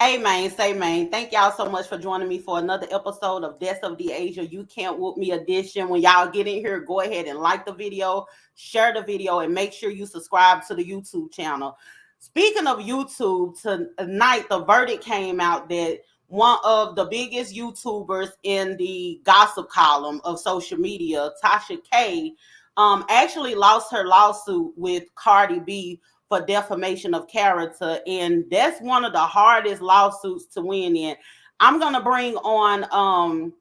Amen. Amen. Thank y'all so much for joining me for another episode of Death of the Asia. You Can't Whoop Me edition. When y'all get in here, go ahead and like the video, share the video, and make sure you subscribe to the YouTube channel. Speaking of YouTube, tonight the verdict came out that one of the biggest YouTubers in the gossip column of social media, Tasha K, actually lost her lawsuit with Cardi B for defamation of character, and that's one of the hardest lawsuits to win in. I'm gonna bring on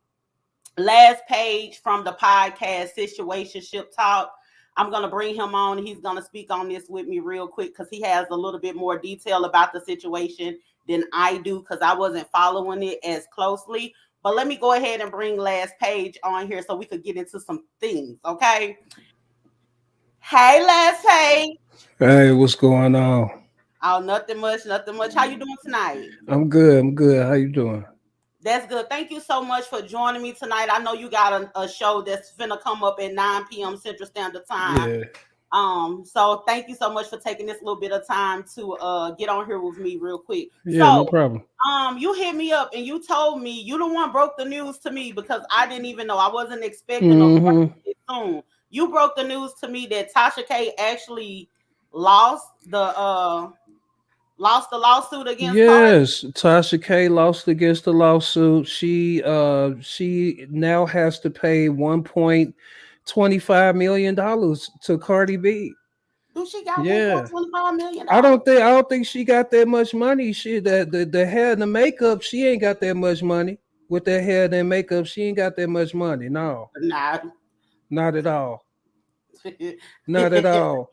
last page from the podcast Situationship Talk. I'm gonna bring him on. He's gonna speak on this with me real quick because he has a little bit more detail about the situation than I do because I wasn't following it as closely. But let me go ahead and bring last page on here so we could get into some things, okay? Hey, last page. Hey, what's going on? Oh, nothing much, nothing much. How you doing tonight? I'm good. I'm good. How you doing? That's good. Thank you so much for joining me tonight. I know you got a show that's finna come up at 9 p.m. Central Standard Time. Yeah. So thank you so much for taking this little bit of time to get on here with me real quick. Yeah, no So problem. you hit me up and you told me you the one broke the news to me because I didn't even know. I wasn't expecting a Mm-hmm. soon. You broke the news to me that Tasha K actually lost the uh lost the lawsuit against Cardi. Yes, Tasha K lost against the lawsuit. She now has to pay $1.25 million to Cardi B. Do she got Yeah. 1.25 million I dollars? don't think I don't think she got that much money. She the hair and the makeup, she ain't got that much money. With that hair and that makeup, she ain't got that much money. No, Nah. not at all. Not at all.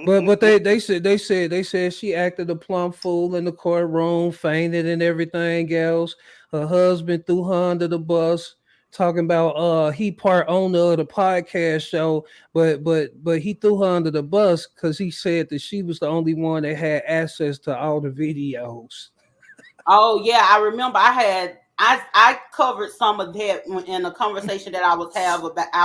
But they said she acted a plumb fool in the courtroom, fainted and everything else. Her husband threw her under the bus, talking about he part owner of the podcast show, but he threw her under the bus because he said that she was the only one that had access to all the videos. Oh yeah, I remember I covered some of that in a conversation that I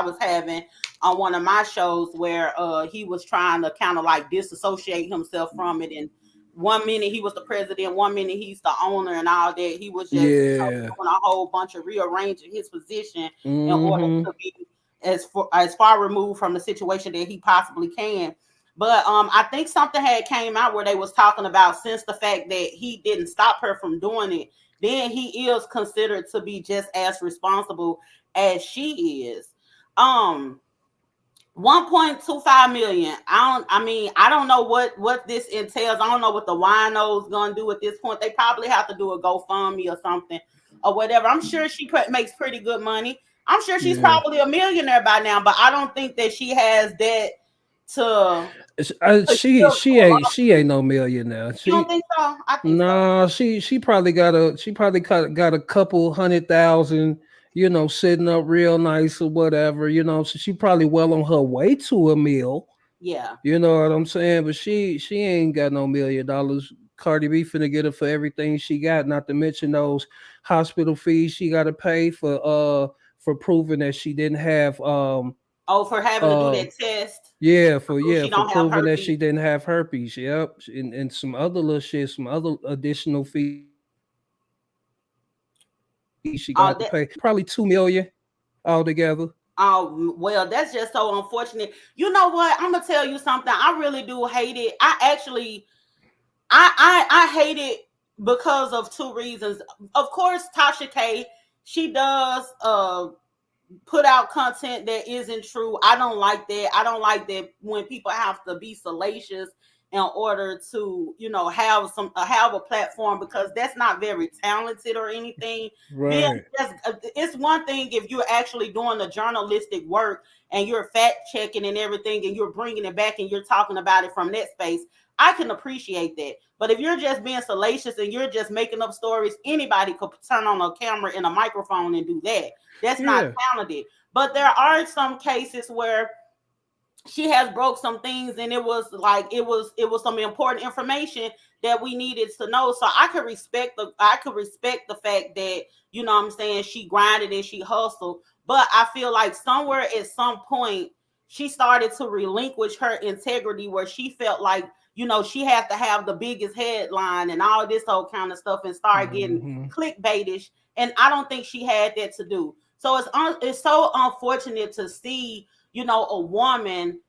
was having on one of my shows where he was trying to kind of like disassociate himself from it, and one minute he was the president, one minute he's the owner and all that. He was just Yeah. doing a whole bunch of rearranging his position in order Mm-hmm. to be as far removed from the situation that he possibly can. But I think something had came out where they was talking about since the fact that he didn't stop her from doing it, then he is considered to be just as responsible as she is. Um 1.25 million. I don't know what this entails. I don't know what the wino's gonna do at this point. They probably have to do a GoFundMe or something or whatever. I'm sure she makes pretty good money. I'm sure she's Yeah. probably a millionaire by now, but I don't think that she has that to She ain't no millionaire. You don't think so? I think so. No, she probably got a couple 100,000, sitting up real nice or whatever, So she probably well on her way to a meal. Yeah. You know what I'm saying? But she ain't got no $1 million. Cardi B finna get her for everything she got, not to mention those hospital fees she gotta pay for proving that she didn't have Oh, for having to do uh that test yeah, to prove she for don't have proving that herpes. she didn't have herpes. Yep, and some other little shit, some other additional fees she got to pay. Probably 2 million altogether. Well, that's just so unfortunate. You know what? I'm gonna tell you something. I really do hate it. I actually, I hate it because of two reasons. Of course, Tasha K, she does put out content that isn't true. I don't like that. I don't like that when people have to be salacious in order to, have a platform because that's not very talented or anything. Being Right. just it's one thing if you're actually doing the journalistic work and you're fact checking and everything and you're bringing it back and you're talking about it from that space. I can appreciate that. But if you're just being salacious and you're just making up stories, anybody could turn on a camera and a microphone and do that. That's not Yeah. talented. But there are some cases where she has broke some things and it was some important information that we needed to know. So I could respect the fact that, what I'm saying, she grinded and she hustled. But I feel like somewhere at some point she started to relinquish her integrity where she felt like she has to have the biggest headline and all this whole kind of stuff and start getting Mm-hmm. clickbaitish. And I don't think she had that to do. So it's so unfortunate to see, a woman,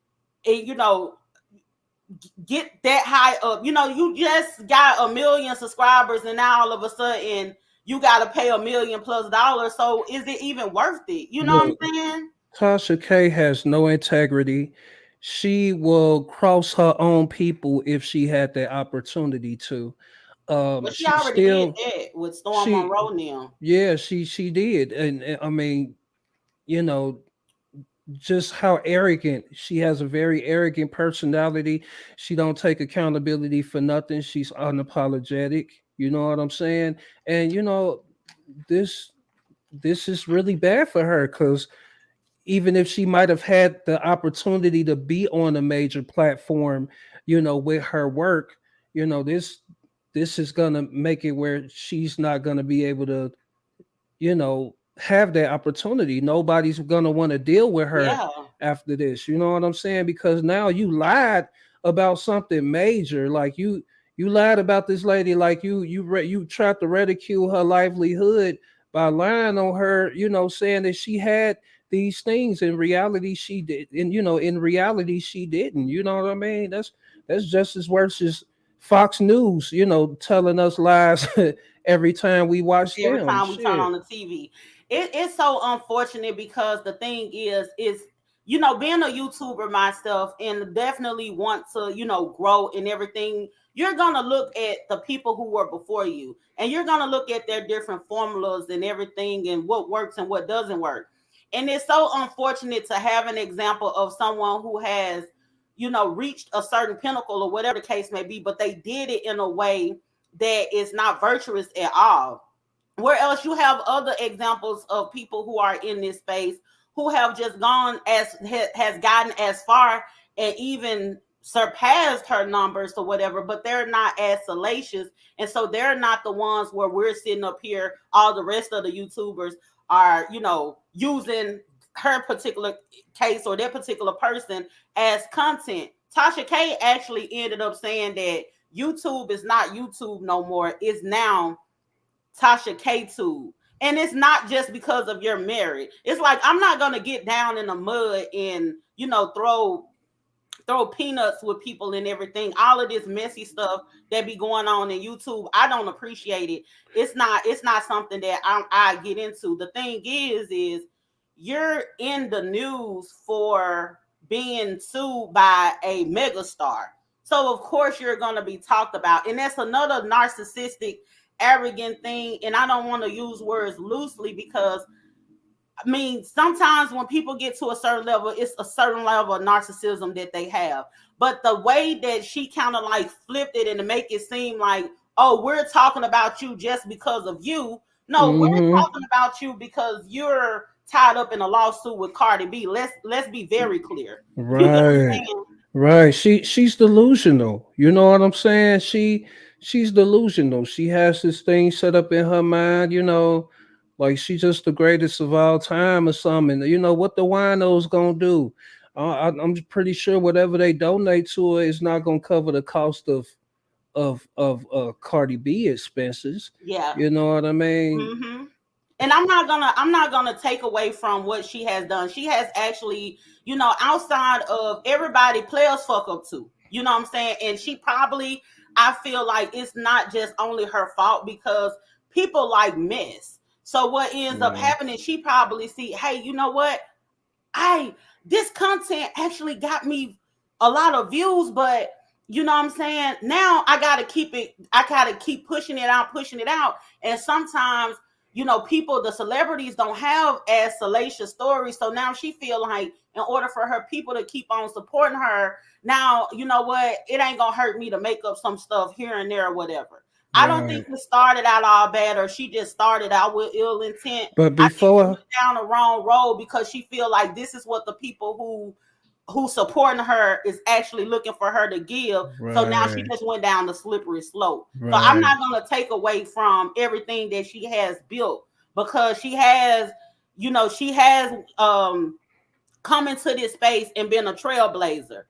get that high up. You just got a million subscribers and now all of a sudden you got to pay $1 million+. So is it even worth it? You know what Look, I'm saying? Tasha K has no integrity. She will cross her own people if she had the opportunity to. But she She already did still that with Storm she Monroe now. yeah, she did. And I mean, you know, just how arrogant. She has a very arrogant personality. She don't take accountability for nothing. She's unapologetic. You know what I'm saying? And this this is really bad for her because even if she might have had the opportunity to be on a major platform, with her work, this is gonna make it where she's not gonna be able to, have that opportunity. Nobody's gonna want to deal with her Yeah. after this. You know what I'm saying? Because now you lied about something major. Like you lied about this lady. Like you tried to ridicule her livelihood by lying on her. Saying that she had these things. In reality, she did. And in reality, she didn't. You know what I mean? That's just as worse as Fox News. Telling us lies every time we watch Every them. time we turn on Shit. the TV. It's so unfortunate because the thing is being a YouTuber myself and definitely want to, grow and everything, you're gonna look at the people who were before you and you're gonna look at their different formulas and everything and what works and what doesn't work. And it's so unfortunate to have an example of someone who has, reached a certain pinnacle or whatever the case may be, but they did it in a way that is not virtuous at all. Where else you have other examples of people who are in this space who have just gone has gotten as far and even surpassed her numbers or whatever, but they're not as salacious, and so they're not the ones where we're sitting up here. All the rest of the YouTubers are, using her particular case or that particular person as content. Tasha K actually ended up saying that YouTube is not YouTube no more. It's now Tasha K tube. And it's not just because of your married. It's like I'm not gonna get down in the mud and throw peanuts with people and everything. All of this messy stuff that be going on in YouTube, I don't appreciate it. It's not something that I get into. The thing is you're in the news for being sued by a megastar. So of course you're gonna be talked about. And that's another narcissistic, arrogant thing. And I don't want to use words loosely because I mean, sometimes when people get to a certain level, it's a certain level of narcissism that they have. But the way that she kind of like flipped it and to make it seem like, oh, we're talking about you just because of you. No, we're Hmm. talking about you because you're tied up in a lawsuit with Cardi B. Let's be very clear. You get what Right. I'm saying? Right. She's delusional. You know what I'm saying? She's delusional. She has this thing set up in her mind, like she's just the greatest of all time or something. You know what the winos gonna do? I'm pretty sure whatever they donate to her is not gonna cover the cost of Cardi B expenses. Yeah. You know what I mean? Mm-hmm. And I'm not gonna take away from what she has done. She has actually, outside of everybody, players fuck up too. You know what I'm saying? And she probably, I feel like it's not just only her fault because people like mess. So what ends up Yeah. happening? She probably see, hey, you know what? I this content actually got me a lot of views, but you know what I'm saying? Now I gotta keep pushing it out. And sometimes, people, the celebrities don't have as salacious stories. So now she feel like in order for her people to keep on supporting her, now you know what, it ain't gonna hurt me to make up some stuff here and there or whatever. I don't think Right. it started out all bad or she just started out with ill intent. But I think she before, went down the wrong road because she feel like this is what the people who supporting her is actually looking for her to give. So now she right, just went down the slippery slope. So I'm right, not gonna take away from everything that she has built because she has come into this space and been a trailblazer.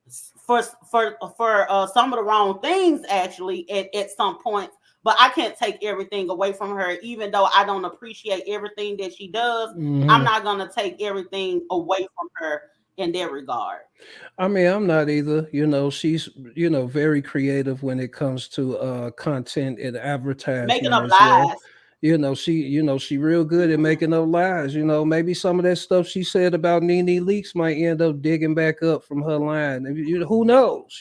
some of the wrong things actually at some points. But I can't take everything away from her, even though I don't appreciate everything that she does. I'm Hmm. not gonna take everything away from her in that regard. I mean, I'm not either. She's very creative when it comes to content and Making advertisement up as well. lies. She real good at Mhm. making up lies. Maybe some of that stuff she said about Nene Leaks might end up digging back up from her line. Who knows?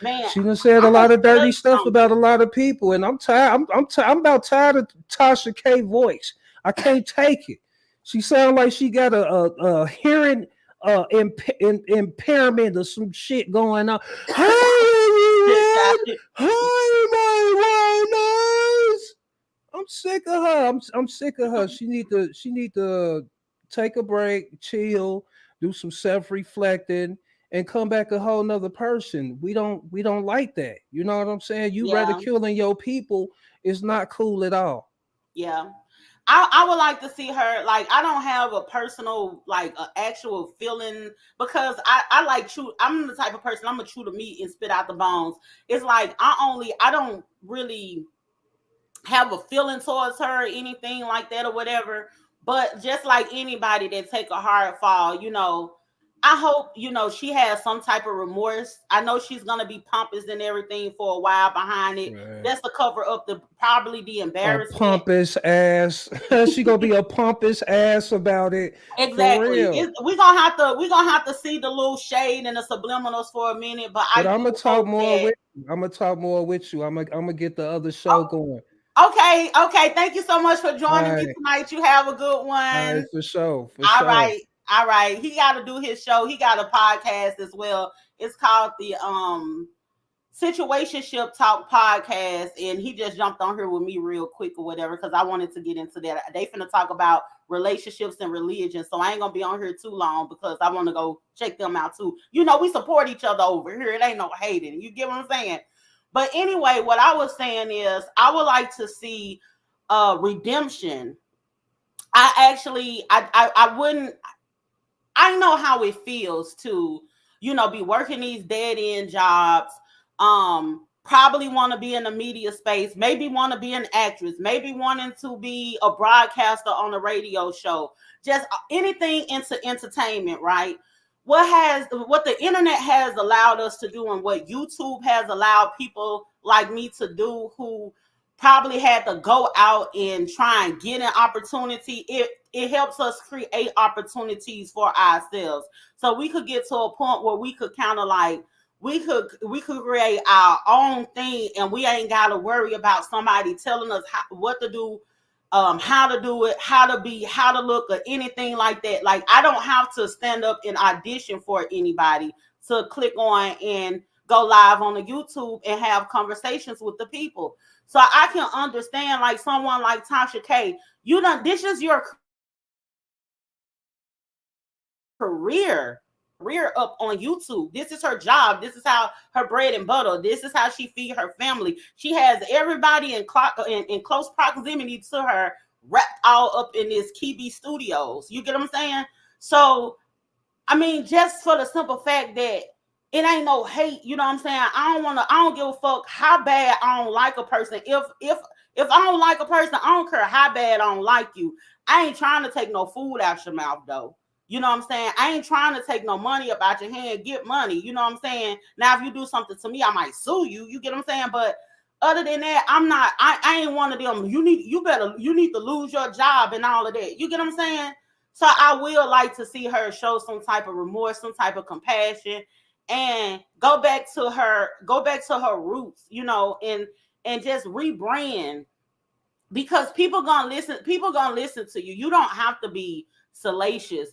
Man, She done said a I'm lot gonna of tell dirty you stuff about a something. lot of people, and I'm tired. I'm about tired of Tasha K voice. I can't take it. She sounds like she got a hearing impairment or some shit going on. Hi everyone. Hi my whiners. I'm sick of her. I'm sick of her. She need to take a break, chill, do some self reflecting, and come back a whole nother person. We don't like that. You know what I'm saying? You Yeah, ridiculing your people is not cool at all. yeah. I would like to see her. Like, I don't have a personal, like, a actual feeling, because I like chew. I'm the type of person, I'm gonna chew the meat and spit out the bones. It's like I don't really have a feeling towards her or anything like that or whatever. But just like anybody that take a hard fall, I hope, she has some type of remorse. I know she's gonna be pompous and everything for a while behind it. Man. That's to cover up probably the A embarrassment. pompous ass. She gonna be a pompous ass about it for Exactly. real. We're gonna have to see the little shade and the subliminals for a minute, but But I I'm do gonna talk hope more that. with you. I'm gonna talk more with you. I'm gonna get the other show going. Okay, okay. Thank you so much for All joining me right, tonight. You have a good all right, one. for sure, for All sure. right, all right. He got to do his show. He got a podcast as well. It's called the Situationship Talk Podcast, and he just jumped on here with me real quick or whatever, because I wanted to get into that. They finna talk about relationships and religion, so I ain't gonna be on here too long because I want to go check them out too. We support each other over here. It ain't no hating. You get what I'm saying? But anyway, what I was saying is I would like to see redemption. I wouldn't. I know how it feels to, be working these dead end jobs. Probably want to be in the media space, maybe want to be an actress, maybe wanting to be a broadcaster on a radio show, just anything into entertainment, right? What the internet has allowed us to do, and what YouTube has allowed people like me to do, who probably had to go out and try and get an opportunity. It helps us create opportunities for ourselves, so we could get to a point where we could kind of like we could create our own thing, and we ain't got to worry about somebody telling us what to do, how to do it, how to be, how to look, or anything like that. Like, I don't have to stand up and audition for anybody to click on and go live on the YouTube and have conversations with the people. So I can understand, like, someone like Tasha K. This is your career. This is her career up on YouTube. This is her job. This is how her bread and butter. This is how she feed her family. She has everybody in close proximity to her wrapped all up in this KB Studios. You get what I'm saying? So, I mean, just for the simple fact that it ain't no hate, you know what I'm saying? I don't give a fuck how bad I don't like a person. If I don't like a person, I don't care how bad I don't like you. I ain't trying to take no food out your mouth though. You know what I'm saying? I ain't trying to take no money up out your hand, get money. You know what I'm saying? Now, if you do something to me, I might sue you. You get what I'm saying? But other than that, I ain't one of them. You need to lose your job and all of that. You get what I'm saying? So I will like to see her show some type of remorse, some type of compassion, and go back to her roots, and just rebrand, because people gonna listen to you. You don't have to be salacious,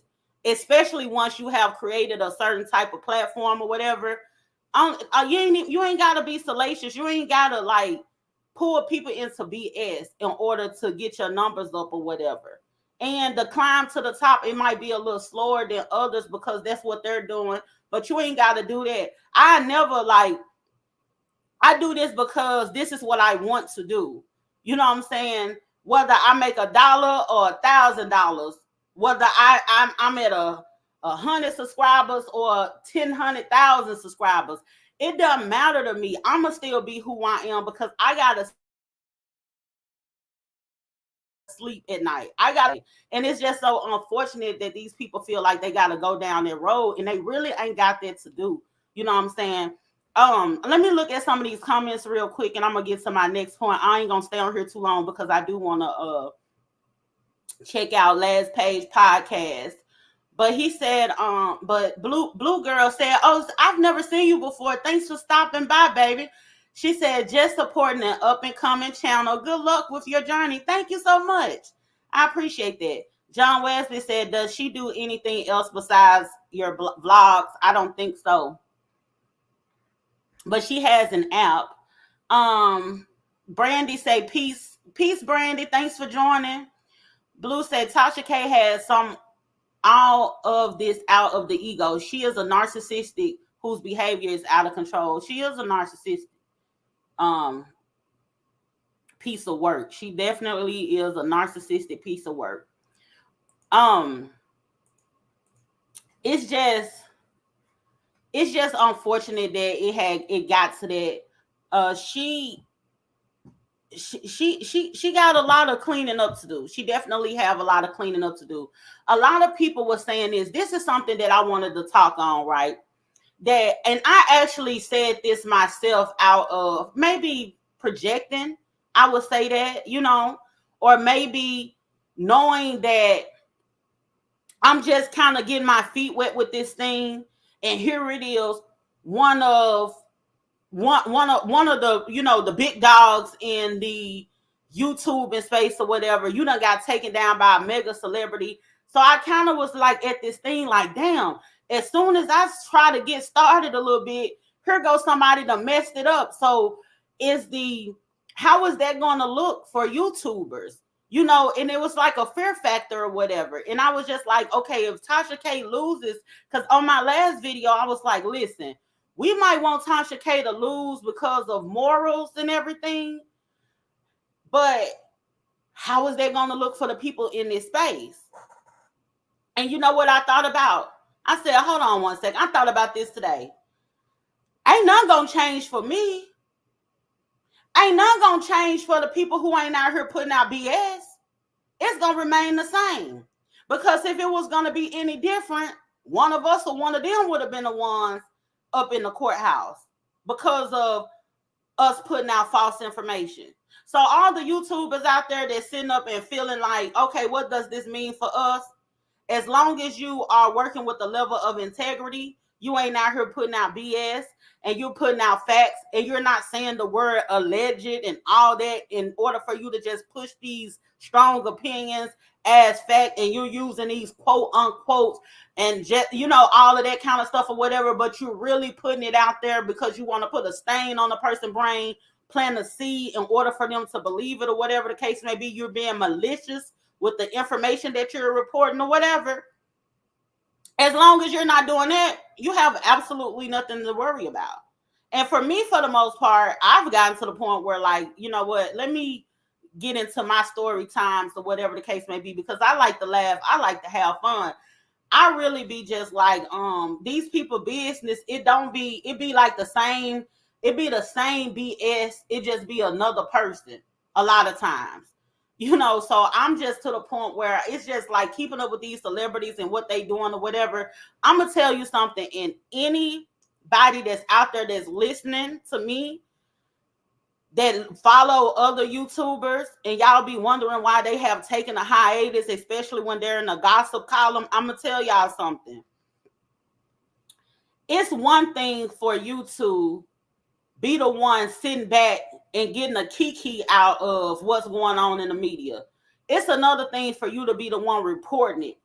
especially once you have created a certain type of platform or whatever. You ain't gotta be salacious. You ain't gotta like pull people into BS in order to get your numbers up or whatever. And the climb to the top, it might be a little slower than others because that's what they're doing. But you ain't gotta do that. I do this because this is what I want to do. You know what I'm saying? Whether I make $1 or $1,000, whether I'm at 100 subscribers or 10,000 subscribers. It doesn't matter to me. I'ma still be who I am because I gotta sleep at night. And it's just so unfortunate that these people feel like they gotta go down that road and they really ain't got that to do. You know what I'm saying? Let me look at some of these comments real quick and I'm gonna get to my next point. I ain't gonna stay on here too long because I do wanna check out Last Page Podcast. But he said, but Blue Girl said, "Oh, I've never seen you before. Thanks for stopping by, baby." She said, "Just supporting an up and coming channel. Good luck with your journey." Thank you so much. I appreciate that. John Wesley said, "Does she do anything else besides your vlogs?" I don't think so, but she has an app. Brandy say, peace, Brandy. Thanks for joining. Blue said, Tasha K has some all of this out of the ego. She is a narcissistic whose behavior is out of control. She is a narcissistic piece of work. She definitely is a narcissistic piece of work. It's just unfortunate that it got to that. She got a lot of cleaning up to do. She definitely have a lot of cleaning up to do. A lot of people were saying this is something that I wanted to talk on, right? That, and I actually said this myself out of maybe projecting, I would say that, or maybe knowing that I'm just kind of getting my feet wet with this thing. And here it is, one of the the big dogs in the YouTube and space or whatever, done got taken down by a mega celebrity. So I kind of was like at this thing like, damn, as soon as I try to get started a little bit, here goes somebody that messed it up. So how is that going to look for YouTubers? And it was like a fear factor or whatever. And I was just like, okay, if Tasha K loses, because on my last video, I was like, listen, we might want Tasha K to lose because of morals and everything. But how is that going to look for the people in this space? And you know what I thought about? I said, hold on one second. I thought about this today. Ain't nothing going to change for me. Ain't nothing going to change for the people who ain't out here putting out BS. It's going to remain the same. Because if it was going to be any different, one of us or one of them would have been the ones up in the courthouse because of us putting out false information. So all the YouTubers out there that's sitting up and feeling like, okay, what does this mean for us? As long as you are working with a level of integrity, you ain't out here putting out BS and you're putting out facts and you're not saying the word alleged and all that in order for you to just push these strong opinions as fact, and you're using these quote unquote and just all of that kind of stuff or whatever, but you're really putting it out there because you want to put a stain on a person's brain, plant a seed in order for them to believe it or whatever the case may be. You're being malicious with the information that you're reporting or whatever. As long as you're not doing that, you have absolutely nothing to worry about. And for me, for the most part, I've gotten to the point where, like, you know what, let me get into my story times or whatever the case may be, because I like to laugh, I like to have fun. I really be just like, these people business, it be like the same, it be the same BS, it just be another person a lot of times. So I'm just to the point where it's just like keeping up with these celebrities and what they doing or whatever. I'm gonna tell you something, and anybody that's out there that's listening to me that follow other YouTubers and y'all be wondering why they have taken a hiatus, especially when they're in a gossip column, I'm gonna tell y'all something. It's one thing for you to be the one sitting back and getting a kiki out of what's going on in the media. It's another thing for you to be the one reporting it.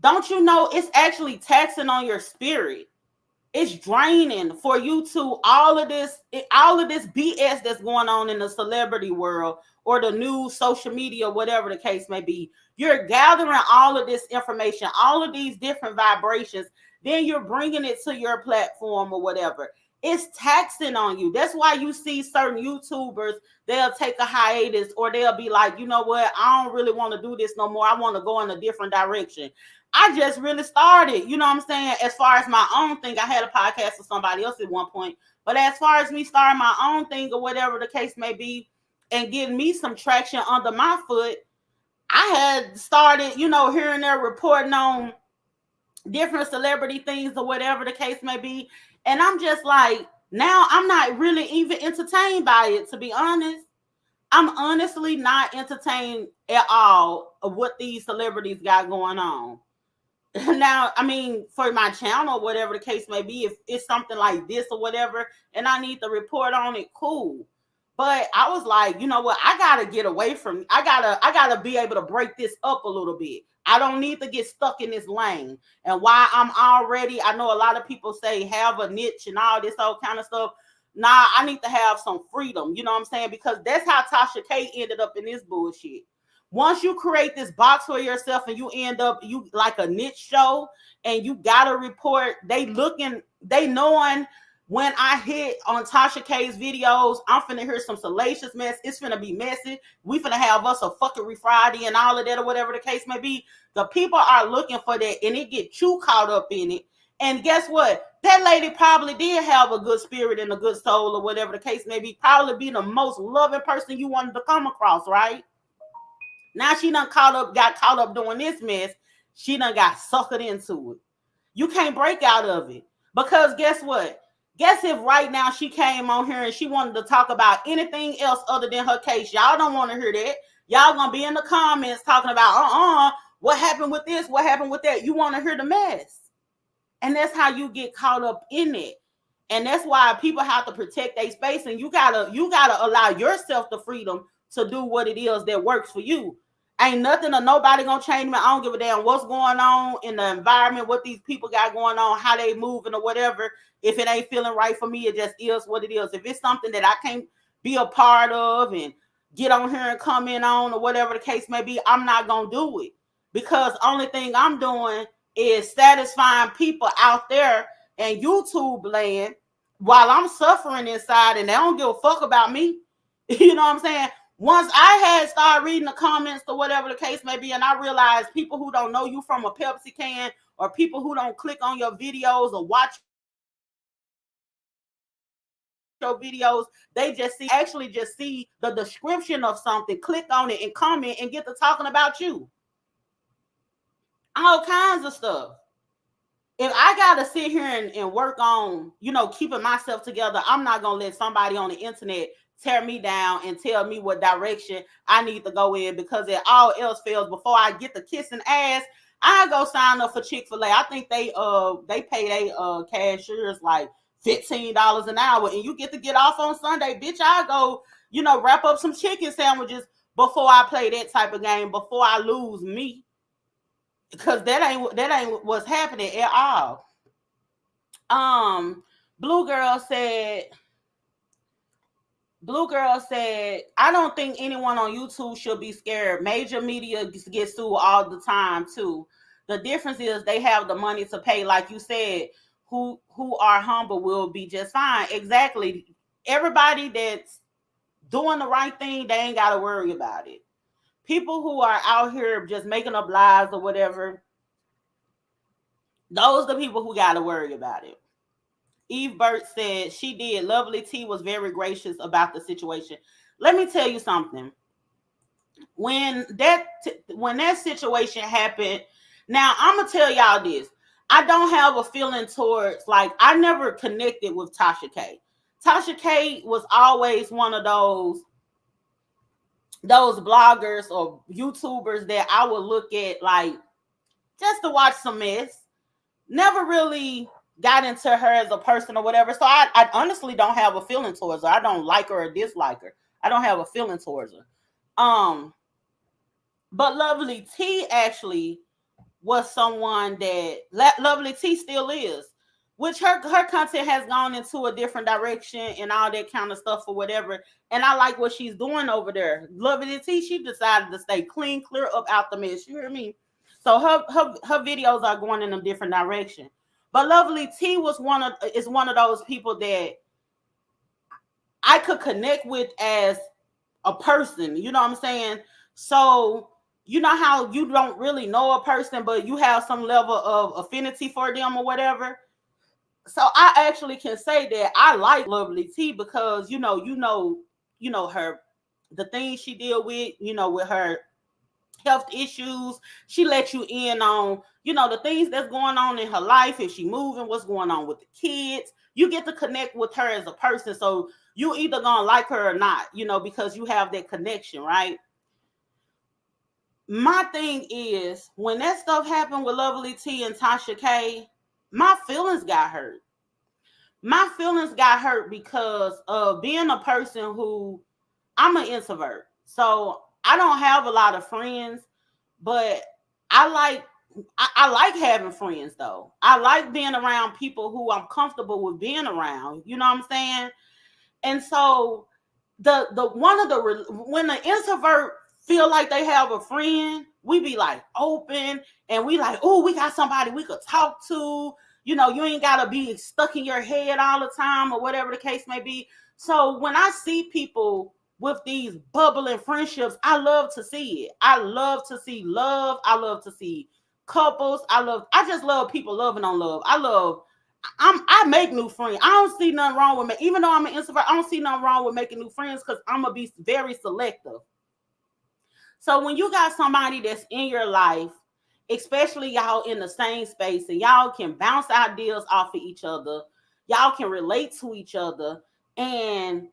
Don't you know it's actually taxing on your spirit? It's draining for you to all of this BS that's going on in the celebrity world or the news, social media, whatever the case may be. You're gathering all of this information, all of these different vibrations, then you're bringing it to your platform or whatever. It's taxing on you. That's why you see certain YouTubers, they'll take a hiatus or they'll be like, you know what, I don't really want to do this no more. I want to go in a different direction. I just really started, you know what I'm saying? As far as my own thing, I had a podcast with somebody else at one point. But as far as me starting my own thing or whatever the case may be, and getting me some traction under my foot, I had started, here and there reporting on different celebrity things or whatever the case may be. And I'm just like, now I'm not really even entertained by it, to be honest. I'm honestly not entertained at all of what these celebrities got going on. Now, I mean, for my channel, whatever the case may be, if it's something like this or whatever, and I need to report on it, cool. But I was like, you know what? I gotta get away from. I gotta be able to break this up a little bit. I don't need to get stuck in this lane. And why I'm already, I know a lot of people say have a niche and all this whole kind of stuff. Nah, I need to have some freedom. You know what I'm saying? Because that's how Tasha K ended up in this bullshit. Once you create this box for yourself and you end up you like a niche show and you gotta report, they knowing when I hit on Tasha K's videos, I'm finna hear some salacious mess. It's finna be messy. We finna have us a fuckery Friday and all of that or whatever the case may be. The people are looking for that and it get you caught up in it. And guess what? That lady probably did have a good spirit and a good soul or whatever the case may be. Probably be the most loving person you wanted to come across, right? Now she got caught up doing this mess. She done got suckered into it. You can't break out of it. Because guess what? Guess if right now she came on here and she wanted to talk about anything else other than her case, y'all don't want to hear that. Y'all gonna be in the comments talking about, what happened with this? What happened with that? You want to hear the mess. And that's how you get caught up in it. And that's why people have to protect their space. And you gotta allow yourself the freedom to do what it is that works for you. Ain't nothing or nobody gonna change me. I don't give a damn what's going on in the environment, what these people got going on, how they moving or whatever. If it ain't feeling right for me, it just is what it is. If it's something that I can't be a part of and get on here and comment on or whatever the case may be, I'm not gonna do it. Because only thing I'm doing is satisfying people out there and YouTube land while I'm suffering inside and they don't give a fuck about me. You know what I'm saying? Once I had started reading the comments or whatever the case may be, and I realized people who don't know you from a Pepsi can or people who don't click on your videos or watch your videos, they just see the description of something, click on it and comment and get to talking about you. All kinds of stuff. If I gotta sit here and work on, keeping myself together, I'm not gonna let somebody on the internet tear me down and tell me what direction I need to go in, because if all else fails, before I get the kissing ass, I go sign up for Chick-fil-A. I think they pay they cashiers like $15 an hour, and you get to get off on Sunday, bitch. I go, wrap up some chicken sandwiches before I play that type of game, before I lose me. Because that ain't what's happening at all. Blue Girl said, I don't think anyone on YouTube should be scared. Major media gets sued all the time too. The difference is they have the money to pay, like you said. Who are humble will be just fine. Exactly. Everybody that's doing the right thing, they ain't got to worry about it. People who are out here just making up lies or whatever, those are the people who got to worry about it. Eve Burt said she did. Lovely T was very gracious about the situation. Let me tell you something. When that situation happened, now I'm gonna tell y'all this. I don't have a feeling towards, like, I never connected with Tasha K. Tasha K was always one of those bloggers or YouTubers that I would look at like just to watch some mess. Never really got into her as a person or whatever. So I honestly don't have a feeling towards her. I don't like her or dislike her. I don't have a feeling towards her. But Lovely T actually was someone that Lovely T still is, which her content has gone into a different direction and all that kind of stuff or whatever. And I like what she's doing over there. Lovely T, she decided to stay clean, clear up out the mess. You hear me? So her videos are going in a different direction. But Lovely T is one of those people that I could connect with as a person. You know what I'm saying? So you know how you don't really know a person, but you have some level of affinity for them or whatever. So I actually can say that I like Lovely T because her, the things she deal with, with her health issues. She let you in on, the things that's going on in her life. If she moving, what's going on with the kids. You get to connect with her as a person. So you either gonna like her or not, because you have that connection, right? My thing is when that stuff happened with Lovely T and Tasha K, my feelings got hurt. My feelings got hurt because of being a person who I'm an introvert. So I don't have a lot of friends, but I like I like having friends though. I like being around people who I'm comfortable with being around. You know what I'm saying? And so the one of the when the introvert feel like they have a friend, we be like open and we like, oh, we got somebody we could talk to. You ain't gotta be stuck in your head all the time or whatever the case may be. So when I see people with these bubbling friendships, I love to see it. I love to see love. I love to see couples. I just love people loving on love. I make new friends. I don't see nothing wrong with me. Even though I'm an introvert, I don't see nothing wrong with making new friends because I'm gonna be very selective. So when you got somebody that's in your life, especially y'all in the same space, and y'all can bounce ideas off of each other, y'all can relate to each other, and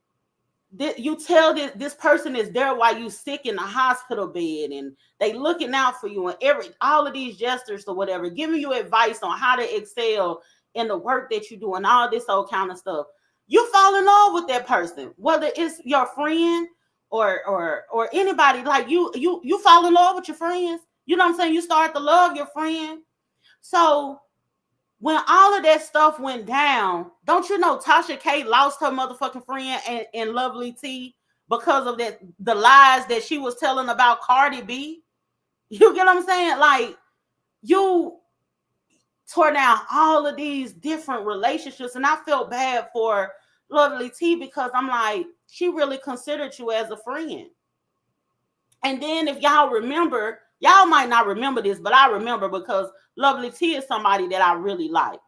you tell this person is there while you sick in the hospital bed, and they looking out for you, and all of these gestures or whatever, giving you advice on how to excel in the work that you do, and all this old kind of stuff. You fall in love with that person, whether it's your friend or anybody. Like you fall in love with your friends. You know what I'm saying? You start to love your friend. So when all of that stuff went down, don't you know Tasha K lost her motherfucking friend and Lovely T because of the lies that she was telling about Cardi B? You get what I'm saying? Like, you tore down all of these different relationships, and I felt bad for Lovely T because I'm like, she really considered you as a friend. And then if y'all remember, y'all might not remember this, but I remember because Lovely T is somebody that I really like.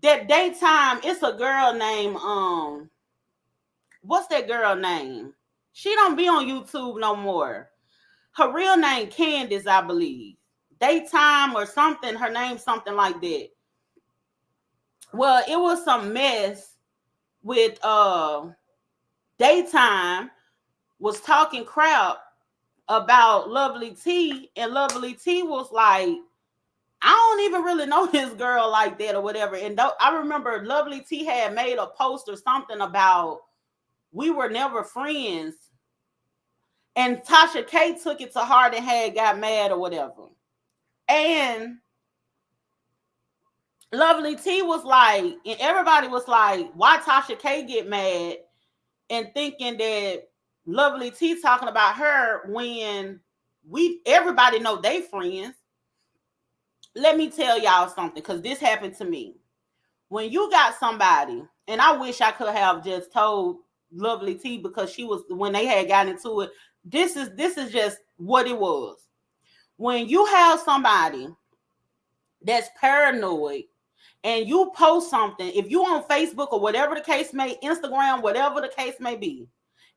That daytime, it's a girl named what's that girl name? She don't be on YouTube no more. Her real name Candace, I believe. Daytime or something, her name something like that. Well, it was some mess with Daytime was talking crap about Lovely T, and Lovely T was like, I don't even really know this girl like that or whatever. And I remember Lovely T had made a post or something about we were never friends. And Tasha K took it to heart and had got mad or whatever. And Lovely T was like, and everybody was like, why Tasha K get mad and thinking that Lovely T talking about her when everybody know they friends. Let me tell y'all something, because this happened to me. When you got somebody, and I wish I could have just told Lovely T because she was, when they had gotten into it, this is just what it was. When you have somebody that's paranoid and you post something, if you on Facebook or whatever the case may, Instagram, whatever the case may be,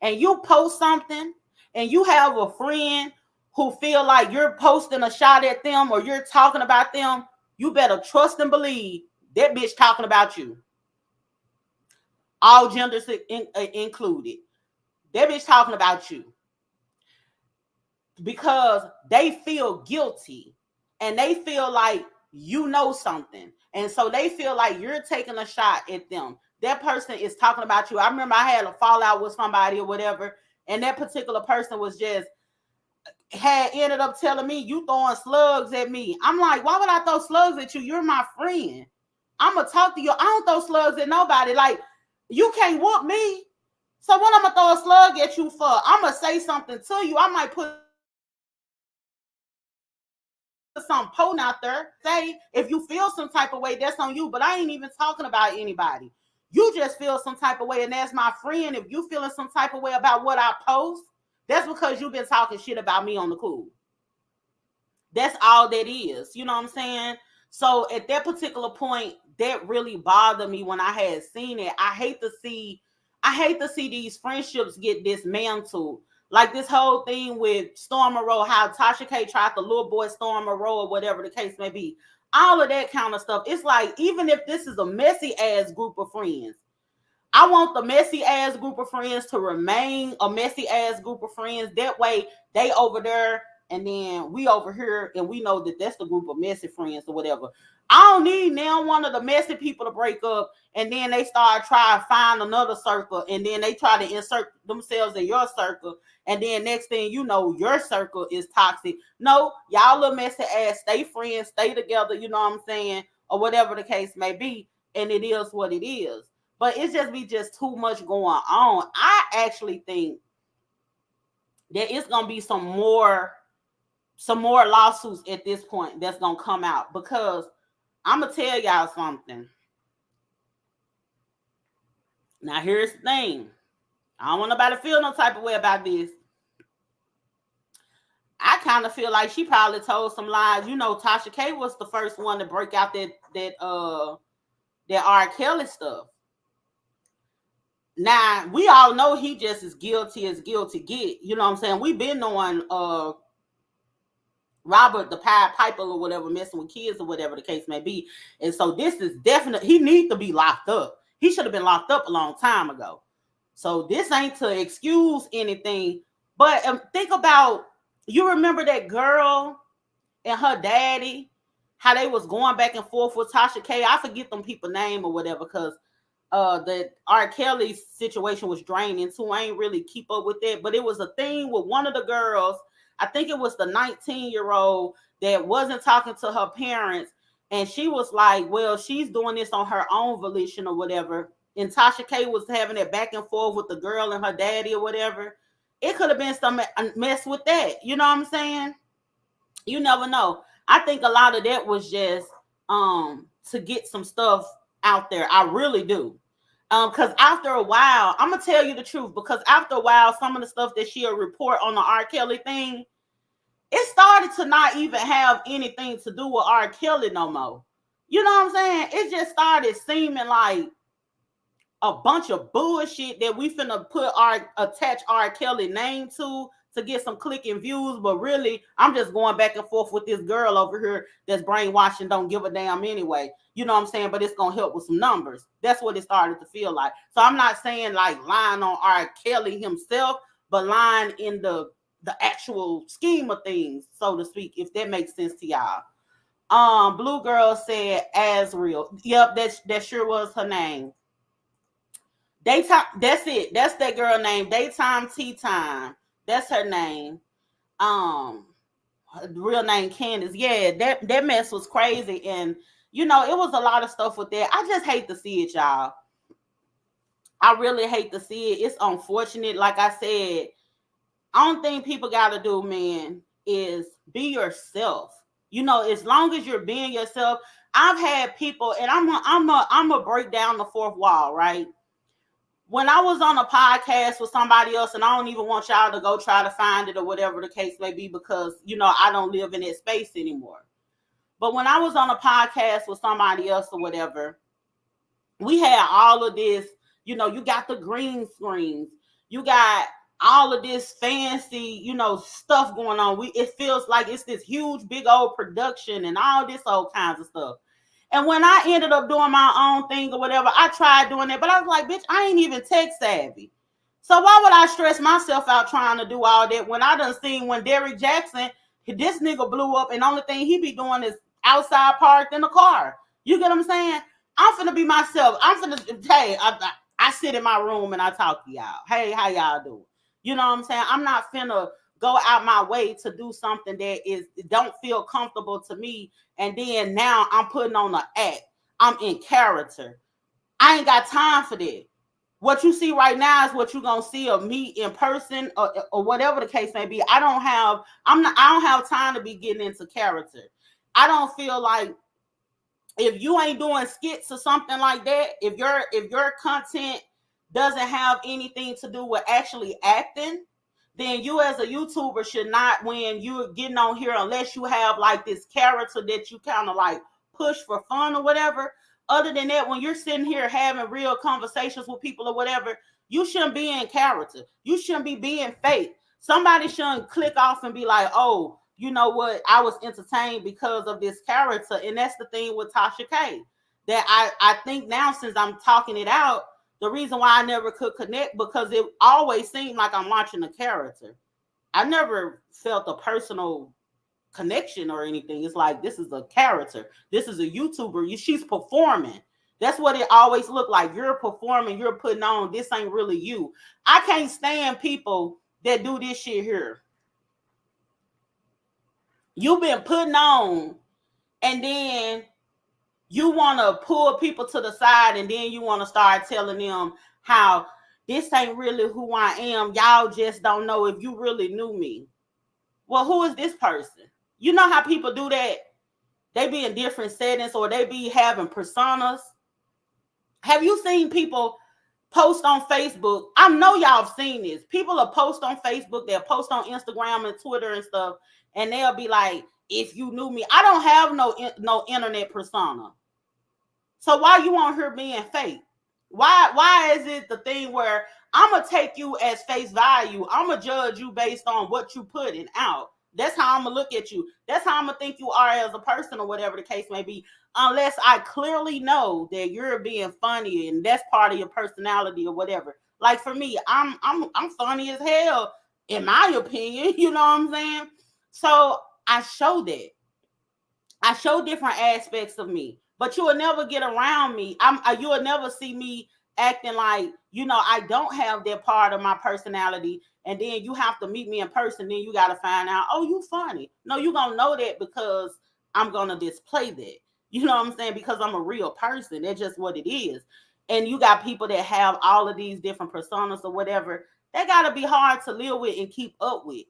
and you post something and you have a friend who feel like you're posting a shot at them or you're talking about them, you better trust and believe that bitch talking about you. All genders included. That bitch talking about you. Because they feel guilty and they feel like you know something. And so they feel like you're taking a shot at them. That person is talking about you. I remember I had a fallout with somebody or whatever, and that particular person was just had ended up telling me, you throwing slugs at me. I'm like, why would I throw slugs at you? You're my friend. I'm gonna talk to you. I don't throw slugs at nobody. Like, you can't whoop me. So what I'm gonna throw a slug at you for? I'm gonna say something to you. I might put some potent out there. Say, if you feel some type of way, that's on you. But I ain't even talking about anybody. You just feel some type of way, and that's my friend. If you feeling some type of way about what I post, that's because you've been talking shit about me on the cool. That's all that is. You know what I'm saying? So at that particular point, that really bothered me when I had seen it. I hate to see these friendships get dismantled. Like this whole thing with Storm Row, how Tasha K tried to lure boy Storm Row or whatever the case may be. All of that kind of stuff. It's like, even if this is a messy ass group of friends, I want the messy ass group of friends to remain a messy ass group of friends. That way, they over there and then we over here, and we know that that's the group of messy friends or whatever. I don't need now one of the messy people to break up, and then they start trying to find another circle, and then they try to insert themselves in your circle, and then next thing you know, your circle is toxic. No, y'all little messy ass, stay friends, stay together. You know what I'm saying, or whatever the case may be, and it is what it is. But it's just too much going on. I actually think that it's gonna be some more lawsuits at this point that's gonna come out, because I'm gonna tell y'all something. Now here's the thing. I don't want nobody to feel no type of way about this. I kind of feel like she probably told some lies. You know, Tasha K was the first one to break out that R. Kelly stuff. Now, we all know he just as guilty get. You know what I'm saying? We've been knowing Robert the Pied Piper or whatever messing with kids or whatever the case may be. And so this is definitely, he needs to be locked up. He should have been locked up a long time ago. So this ain't to excuse anything. But think about, you remember that girl and her daddy, how they was going back and forth with Tasha K? I forget them people's name or whatever, because the R. Kelly situation was draining, so I ain't really keep up with it. But it was a thing with one of the girls. I think it was the 19-year-old that wasn't talking to her parents, and she was like, well, she's doing this on her own volition or whatever. And Tasha K was having it back and forth with the girl and her daddy or whatever. It could have been some mess with that. You know what I'm saying? You never know. I think a lot of that was just to get some stuff out there. I really do. Because after a while, I'm gonna tell you the truth, because after a while, some of the stuff that she'll report on the R. Kelly thing, it started to not even have anything to do with R. Kelly no more. You know what I'm saying? It just started seeming like a bunch of bullshit that we finna attach R. Kelly name to get some click and views, but really, I'm just going back and forth with this girl over here that's brainwashed and don't give a damn anyway. You know what I'm saying? But it's gonna help with some numbers. That's what it started to feel like. So I'm not saying like lying on R. Kelly himself, but lying in the actual scheme of things, so to speak, if that makes sense to y'all. Blue Girl said Azriel. Yep, that sure was her name. Daytime, that's it. That's that girl name. Daytime Tea Time. That's her name. Her real name Candace. Yeah, that mess was crazy. And you know, it was a lot of stuff with that. I just hate to see it, y'all. I really hate to see it. It's unfortunate. Like I said, only thing people gotta do, man, is be yourself. You know, as long as you're being yourself. I've had people, and I'm a break down the fourth wall, right? When I was on a podcast with somebody else, and I don't even want y'all to go try to find it or whatever the case may be, because, you know, I don't live in that space anymore. But when I was on a podcast with somebody else or whatever, we had all of this, you know, you got the green screens, you got all of this fancy, you know, stuff going on. It feels like it's this huge, big old production and all this old kinds of stuff. And when I ended up doing my own thing or whatever, I tried doing it, but I was like, bitch, I ain't even tech savvy. So why would I stress myself out trying to do all that when I done seen when Derrick Jackson, this nigga blew up, and the only thing he be doing is outside parked in the car. You get what I'm saying? I'm finna be myself. Hey, I sit in my room and I talk to y'all. Hey, how y'all doing? You know what I'm saying? I'm not finna go out my way to do something that don't feel comfortable to me, and then now I'm putting on an act. I'm in character. I ain't got time for that. What you see right now is what you're gonna see of me in person, or whatever the case may be. I don't have time to be getting into character. I don't feel like, if you ain't doing skits or something like that, if your content doesn't have anything to do with actually acting, then you as a YouTuber should not, when you're getting on here, unless you have like this character that you kind of like push for fun or whatever. Other than that, when you're sitting here having real conversations with people or whatever, you shouldn't be in character. You shouldn't be being fake. Somebody shouldn't click off and be like, oh, you know what? I was entertained because of this character. And that's the thing with Tasha K. That I think now, since I'm talking it out, the reason why I never could connect, because it always seemed like I'm watching a character. I never felt a personal connection or anything. It's like, this is a character. This is a YouTuber. She's performing. That's what it always looked like. You're performing. You're putting on. This ain't really you. I can't stand people that do this shit here. You've been putting on, and then you want to pull people to the side, and then you want to start telling them how this ain't really who I am. Y'all just don't know if you really knew me. Well, who is this person? You know how people do that? They be in different settings, or they be having personas. Have you seen people post on Facebook? I know y'all have seen this. People will post on Facebook, they'll post on Instagram and Twitter and stuff, and they'll be like, if you knew me. I don't have no internet persona. So why you on here being fake? Why is it the thing where I'm gonna take you as face value? I'm gonna judge you based on what you putting out. That's how I'm gonna look at you. That's how I'm gonna think you are as a person, or whatever the case may be. Unless I clearly know that you're being funny and that's part of your personality or whatever. Like for me, I'm funny as hell, in my opinion. You know what I'm saying? So I show that. I show different aspects of me, but you will never get around me. You will never see me acting like, I don't have that part of my personality. And then you have to meet me in person. Then you got to find out, oh, you funny. No, you going to know that because I'm going to display that. You know what I'm saying? Because I'm a real person. That's just what it is. And you got people that have all of these different personas or whatever. They got to be hard to live with and keep up with.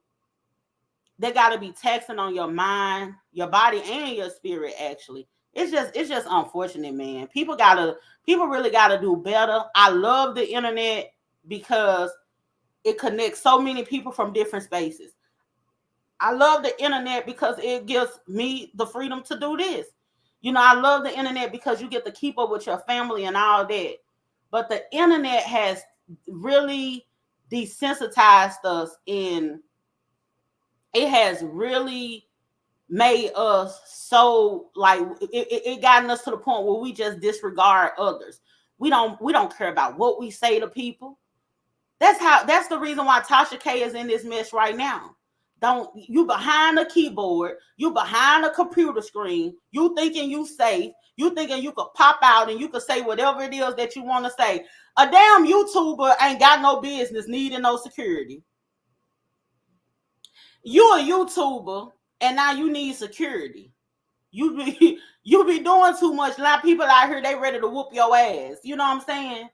They got to be taxing on your mind, your body, and your spirit. Actually, it's just unfortunate, man. People really gotta do better. I love the internet because it connects so many people from different spaces. I love the internet because it gives me the freedom to do this. I love the internet because you get to keep up with your family and all that. But the internet has really desensitized us, in it has really made us so, like, it gotten us to the point where we just disregard others. We don't care about what we say to people. That's the reason why Tasha K is in this mess right now. Don't you behind a keyboard, you behind a computer screen, you thinking you safe, you thinking you could pop out and you could say whatever it is that you want to say. A damn YouTuber ain't got no business needing no security. You a YouTuber and now you need security. You be doing too much. A lot of people out here, they ready to whoop your ass. You know what I'm saying?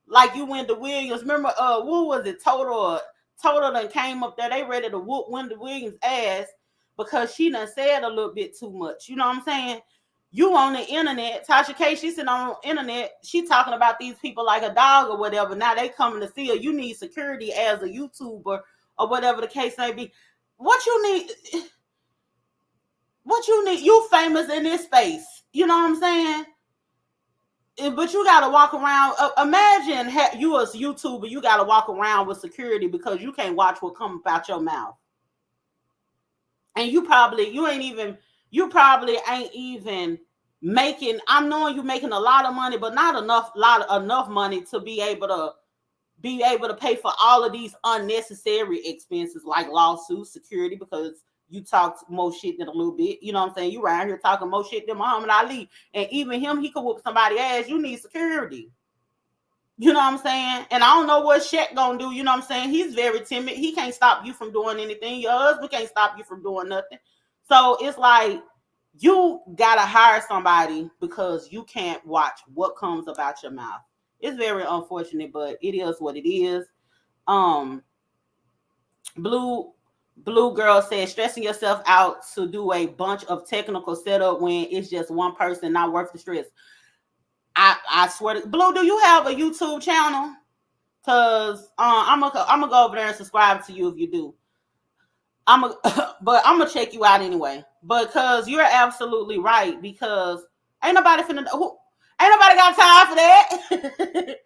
Like you went to Williams. Remember, what was it? Total done came up there. They ready to whoop Wendy Williams' ass because she done said a little bit too much. You know what I'm saying? You on the internet. Tasha K, she sitting on the internet. She talking about these people like a dog or whatever. Now they coming to see her. You need security as a YouTuber or whatever the case may be. What you need? You famous in this space. You know what I'm saying? But you got to walk around. Imagine you as a YouTuber, you got to walk around with security because you can't watch what comes out your mouth. And you probably ain't even making, I'm knowing you making a lot of money, but not enough money to be able to pay for all of these unnecessary expenses like lawsuits, security, because you talk more shit than a little bit. You know what I'm saying? You around here talking more shit than Muhammad Ali. And even him, he could whoop somebody's ass. You need security. You know what I'm saying? And I don't know what Shaq gonna do. You know what I'm saying? He's very timid. He can't stop you from doing anything. Your husband can't stop you from doing nothing. So it's like you gotta hire somebody because you can't watch what comes about your mouth. It's very unfortunate, but it is what it is. Blue girl said, stressing yourself out to do a bunch of technical setup when it's just one person, not worth the stress. I swear to Blue, do you have a YouTube channel? Cause I'm gonna go over there and subscribe to you if you do. But I'm gonna check you out anyway. Because you're absolutely right. Because ain't nobody got time for that.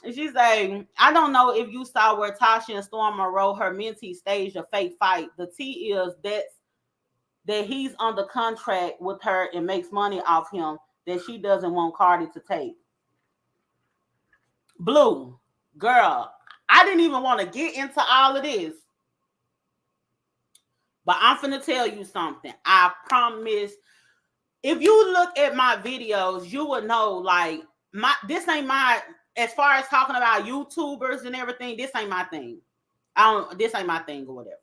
And she's saying, I don't know if you saw where Tasha and Storm Monroe, her mentee, staged a fake fight. The tea is that he's under contract with her and makes money off him that she doesn't want Cardi to take. Blue, girl, I didn't even want to get into all of this. But I'm finna tell you something. I promise. If you look at my videos, you will know like this ain't my, as far as talking about YouTubers and everything, this ain't my thing. This ain't my thing or whatever.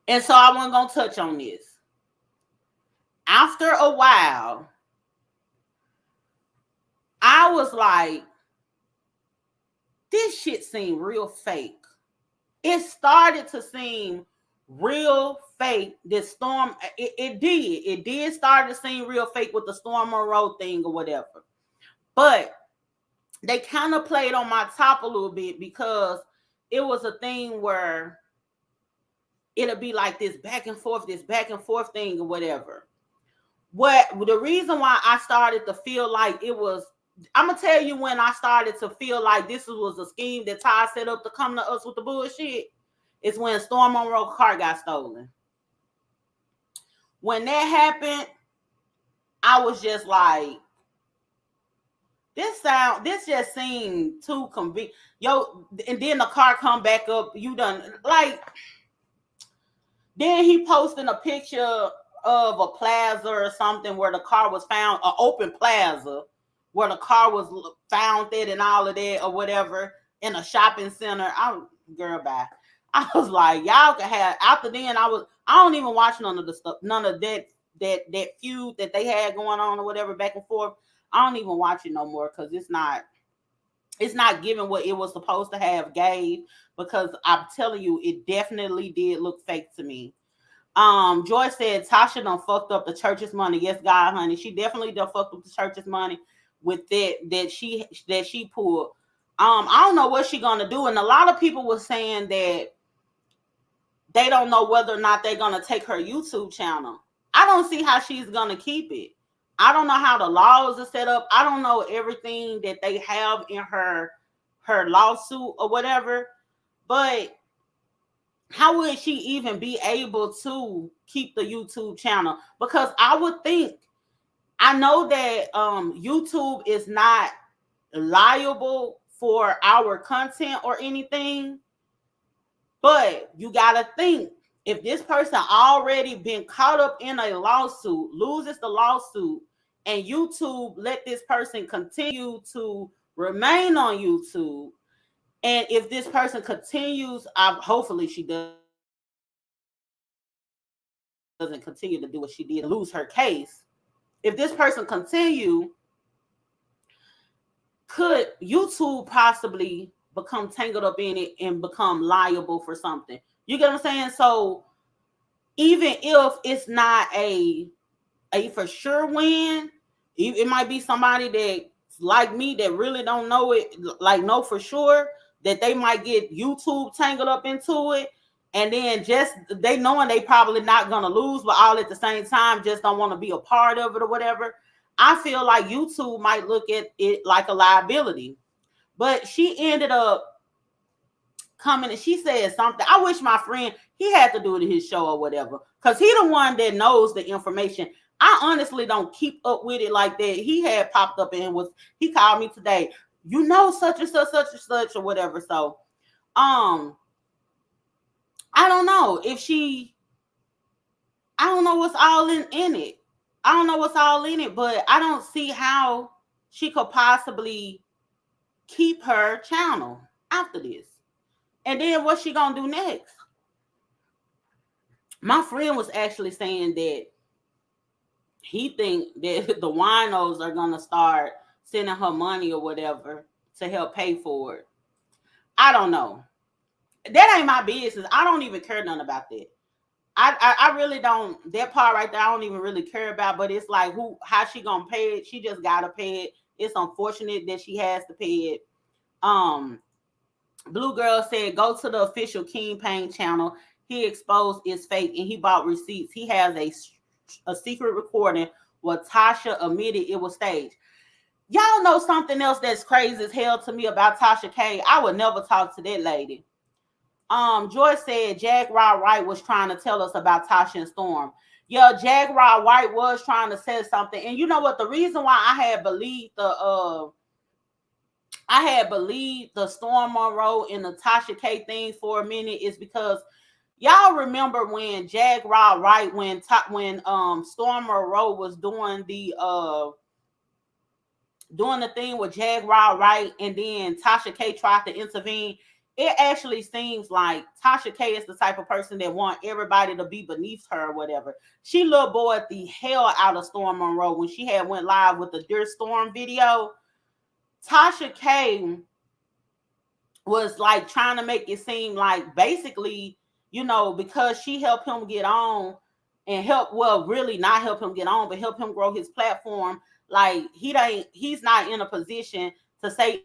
And so I wasn't gonna touch on this. After a while, I was like, this shit seemed real fake. It started to seem real fake. This Storm, it did start to seem real fake with the Storm Monroe thing or whatever. But they kind of played on my top a little bit because it was a thing where it'll be like this back and forth thing or whatever. The reason why I started to feel like it was, I'm gonna tell you when I started to feel like this was a scheme that Ty set up to come to us with the bullshit. It's when Storm Monroe car got stolen. When that happened, I was just like, this just seemed too convenient. Yo, and then the car come back up. You done like. Then he posted a picture of a plaza or something where the car was found, an open plaza where the car was found dead and all of that or whatever in a shopping center. Girl, bye. I was like, y'all can have. After then, I don't even watch none of the stuff, none of that feud that they had going on or whatever back and forth. I don't even watch it no more because it's not giving what it was supposed to have gave, because I'm telling you, it definitely did look fake to me. Joy said Tasha done fucked up the church's money. Yes, God, honey, she definitely done fucked up the church's money with that she pulled. I don't know what she gonna do, and a lot of people were saying that they don't know whether or not they're gonna take her YouTube channel. I don't see how she's gonna keep it. I don't know how the laws are set up. I don't know everything that they have in her lawsuit or whatever. But how would she even be able to keep the YouTube channel? Because I would think, I know that YouTube is not liable for our content or anything, but you gotta think, if this person already been caught up in a lawsuit, loses the lawsuit, and YouTube let this person continue to remain on YouTube, and if this person continues, hopefully she doesn't continue to do what she did and lose her case. If this person continue, could YouTube possibly become tangled up in it and become liable for something? You get what I'm saying? So even if it's not a for sure win, it might be somebody that like me that really don't know it, like know for sure that they might get YouTube tangled up into it, and then just they knowing they probably not gonna lose, but all at the same time just don't want to be a part of it or whatever. I feel like YouTube might look at it like a liability. But she ended up coming and she said something. I wish my friend, he had to do it in his show or whatever, because he the one that knows the information. I honestly don't keep up with it like that. He had popped up and he called me today, you know, such and such or whatever. So I don't know if I don't know what's all in it. I don't know what's all in it, but I don't see how she could possibly keep her channel after this. And then what's she gonna do next? My friend was actually saying that he think that the winos are gonna start sending her money or whatever to help pay for it. I don't know. That ain't my business. I don't even care nothing about that. I really don't. That part right there, I don't even really care about. But it's like how she gonna pay it? She just gotta pay it. It's unfortunate that she has to pay it. Um, Blue Girl said, go to the official King Payne channel. He exposed is fake and he bought receipts. He has a secret recording where Tasha admitted it was staged. Y'all know something else that's crazy as hell to me about Tasha K? I would never talk to that lady. Joy said Jack Rod White was trying to tell us about Tasha and Storm. Yeah, Jack Rod White was trying to say something. And you know what? The reason why I had believed the Storm Monroe and the Tasha K thing for a minute is because y'all remember when Jag Rod White when Storm Monroe was doing the thing with Jag Rod White and then Tasha K tried to intervene. It actually seems like Tasha K is the type of person that want everybody to be beneath her or whatever. She little boy the hell out of Storm Monroe when she had went live with the Dear Storm video. Tasha K was like trying to make it seem like basically, because she helped him get on and really not help him get on, but help him grow his platform. Like he's not in a position to say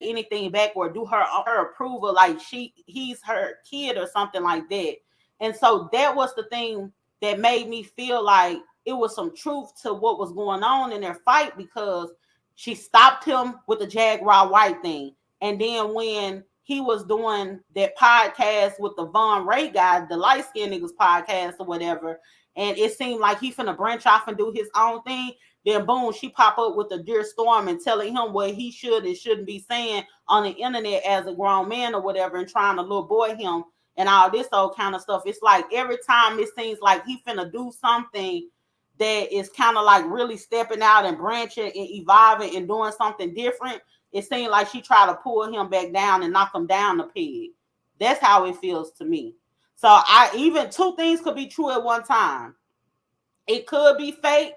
anything back or do her approval. Like he's her kid or something like that. And so that was the thing that made me feel like it was some truth to what was going on in their fight because she stopped him with the Jag Raw White thing. And then when he was doing that podcast with the Von Ray guy, the light skinned niggas podcast or whatever, and it seemed like he finna branch off and do his own thing, then boom, she pop up with the Dear Storm and telling him what he should and shouldn't be saying on the internet as a grown man or whatever and trying to little boy him and all this old kind of stuff. It's like every time it seems like he finna do something that is kind of like really stepping out and branching and evolving and doing something different, it seems like she tried to pull him back down and knock him down the peg. That's how it feels to me. So even two things could be true at one time. It could be fake,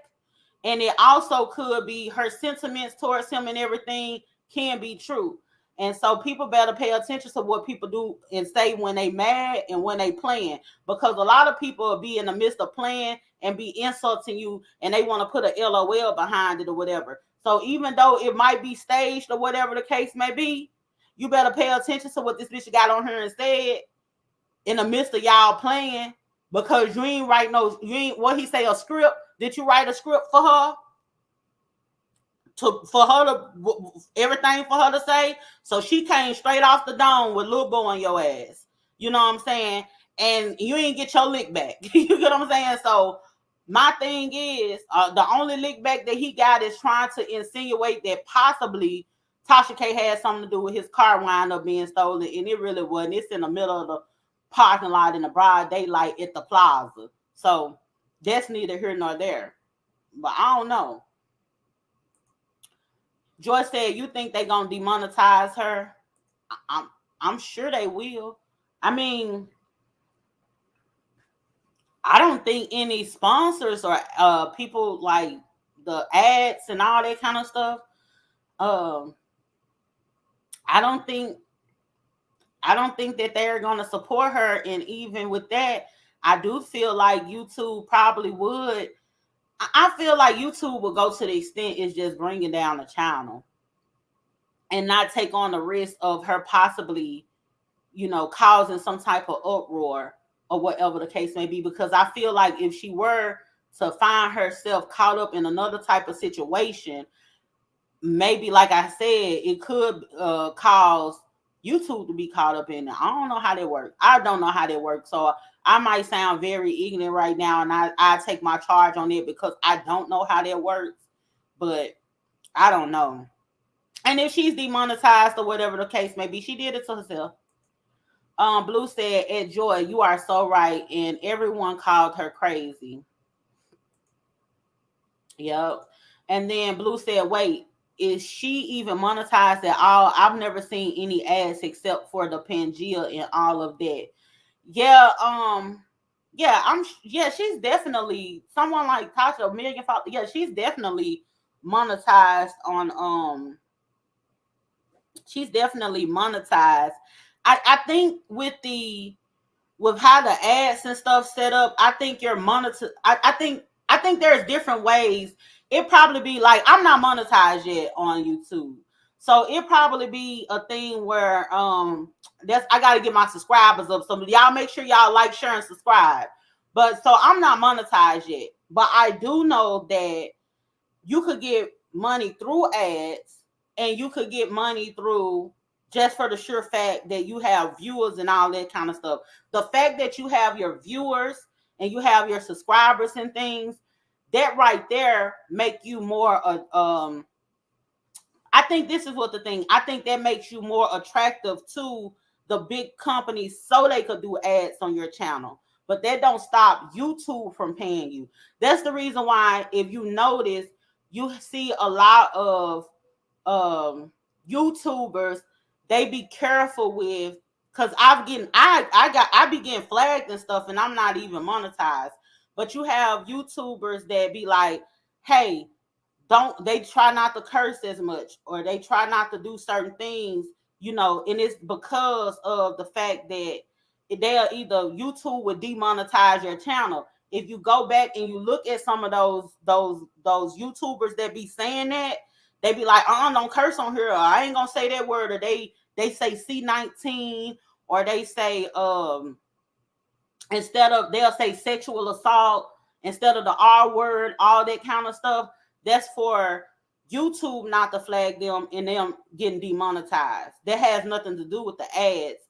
and it also could be her sentiments towards him and everything can be true. And so people better pay attention to what people do and say when they mad and when they playing. Because a lot of people will be in the midst of playing and be insulting you and they want to put a LOL behind it or whatever. So even though it might be staged or whatever the case may be, you better pay attention to what this bitch got on her and said in the midst of y'all playing, because you ain't write what he say, a script. Did you write a script for her? Everything for her to say. So she came straight off the dome with Lil Bo on your ass. You know what I'm saying? And you ain't get your lick back. You get what I'm saying? So my thing is, the only lick back that he got is trying to insinuate that possibly Tasha K had something to do with his car wind up being stolen, and it really wasn't. It's in the middle of the parking lot in the broad daylight at the plaza. So that's neither here nor there. But I don't know. Joy said, "You think they gonna demonetize her?" I'm sure they will. I mean, I don't think any sponsors or people like the ads and all that kind of stuff. Um, I don't think that they're gonna support her. And even with that, I do feel like YouTube probably would. I feel like YouTube will go to the extent it's just bringing down the channel and not take on the risk of her possibly, causing some type of uproar or whatever the case may be. Because I feel like if she were to find herself caught up in another type of situation, maybe, like I said, it could cause YouTube to be caught up in it. I don't know how that works. I don't know how that works. So I might sound very ignorant right now, and I take my charge on it because I don't know how that works. But I don't know. And if she's demonetized or whatever the case may be, she did it to herself. Blue said, "Ed Joy, you are so right," and everyone called her crazy. Yep. And then Blue said, "Wait, is she even monetized at all? I've never seen any ads except for the Pangea and all of that." Yeah, she's definitely someone like Tasha, a million followers. Yeah, she's definitely monetized on she's definitely monetized. I think with how the ads and stuff set up, I think you're monetized. I think there's different ways it probably be like, I'm not monetized yet on YouTube. So it probably be a thing where that's, I gotta get my subscribers up. So y'all make sure y'all like, share, and subscribe. But so I'm not monetized yet. But I do know that you could get money through ads, and you could get money through just for the sure fact that you have viewers and all that kind of stuff. The fact that you have your viewers and you have your subscribers and things, that right there make you more I think this is what the thing, I think that makes you more attractive to the big companies so they could do ads on your channel. But that don't stop YouTube from paying you. That's the reason why, if you notice, you see a lot of um YouTubers, they be careful with, because I be getting flagged and stuff, and I'm not even monetized. But you have YouTubers that be like, hey, don't, they try not to curse as much, or they try not to do certain things, and it's because of the fact that they'll either, YouTube would demonetize your channel. If you go back and you look at some of those YouTubers that be saying that, they be like, don't curse on here, or I ain't gonna say that word, or they say C19, or they say instead of, they'll say sexual assault instead of the R word, all that kind of stuff. That's for YouTube not to flag them and them getting demonetized. That has nothing to do with the ads.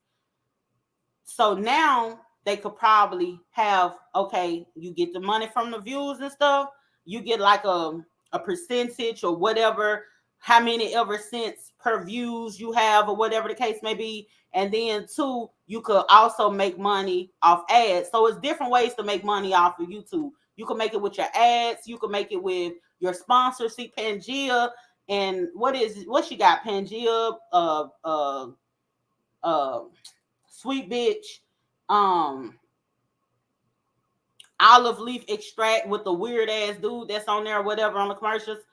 So now they could probably have, okay, you get the money from the views and stuff, you get like a percentage or whatever, how many ever cents per views you have, or whatever the case may be. And then two, you could also make money off ads. So it's different ways to make money off of YouTube. You can make it with your ads, you can make it with your sponsor. See, Pangea, and what she got, Pangea, uh Sweet Bitch, olive leaf extract with the weird ass dude that's on there or whatever on the commercials,